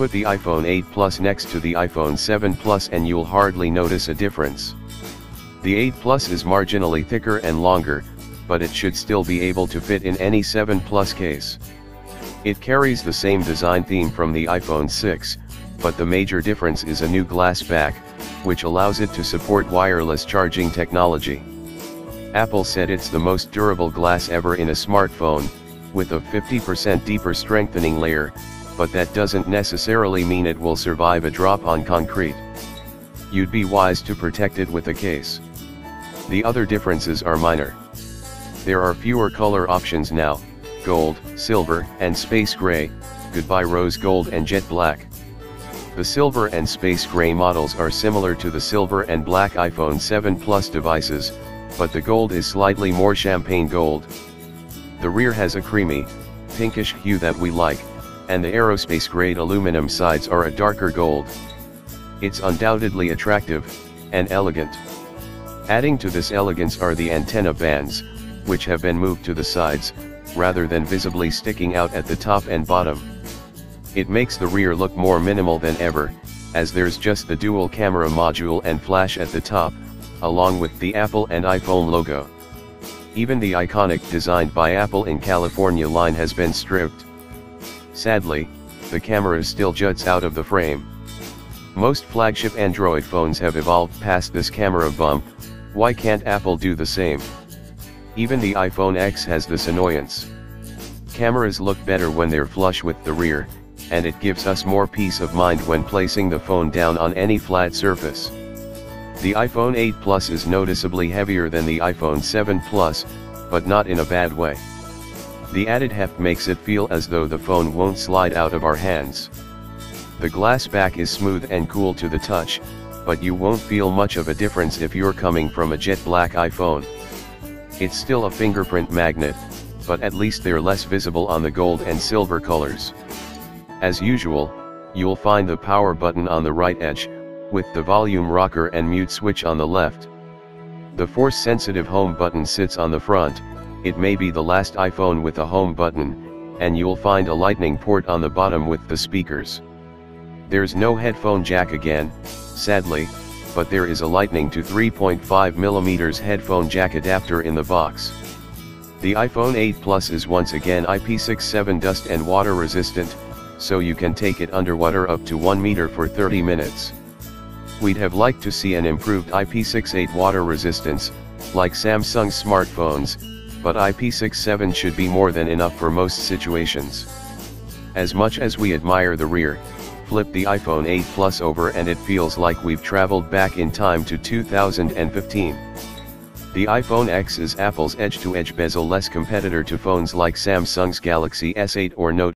Put the iPhone 8 Plus next to the iPhone 7 Plus and you'll hardly notice a difference. The 8 Plus is marginally thicker and longer, but it should still be able to fit in any 7 Plus case. It carries the same design theme from the iPhone 6, but the major difference is a new glass back, which allows it to support wireless charging technology. Apple said it's the most durable glass ever in a smartphone, with a 50% deeper strengthening layer, but that doesn't necessarily mean it will survive a drop on concrete. You'd be wise to protect it with a case. The other differences are minor. There are fewer color options now: gold, silver, and space gray, goodbye rose gold and jet black. The silver and space gray models are similar to the silver and black iPhone 7 Plus devices, but the gold is slightly more champagne gold. The rear has a creamy, pinkish hue that we like, and the aerospace-grade aluminum sides are a darker gold. It's undoubtedly attractive and elegant. Adding to this elegance are the antenna bands, which have been moved to the sides, rather than visibly sticking out at the top and bottom. It makes the rear look more minimal than ever, as there's just the dual camera module and flash at the top, along with the Apple and iPhone logo. Even the iconic "Designed by Apple in California" line has been stripped. Sadly, the camera still juts out of the frame. Most flagship Android phones have evolved past this camera bump. Why can't Apple do the same? Even the iPhone X has this annoyance. Cameras look better when they're flush with the rear, and it gives us more peace of mind when placing the phone down on any flat surface. The iPhone 8 Plus is noticeably heavier than the iPhone 7 Plus, but not in a bad way. The added heft makes it feel as though the phone won't slide out of our hands. The glass back is smooth and cool to the touch, but you won't feel much of a difference if you're coming from a jet black iPhone. It's still a fingerprint magnet, but at least they're less visible on the gold and silver colors. As usual, you'll find the power button on the right edge, with the volume rocker and mute switch on the left. The force-sensitive home button sits on the front. It may be the last iPhone with a home button, and you'll find a lightning port on the bottom with the speakers. There's no headphone jack again, sadly, but there is a Lightning to 3.5mm headphone jack adapter in the box. The iPhone 8 Plus is once again IP67 dust and water resistant, so you can take it underwater up to 1 meter for 30 minutes. We'd have liked to see an improved IP68 water resistance, like Samsung's smartphones, but IP67 should be more than enough for most situations. As much as we admire the rear, flip the iPhone 8 Plus over and it feels like we've traveled back in time to 2015. The iPhone X is Apple's edge-to-edge bezel-less competitor to phones like Samsung's Galaxy S8 or Note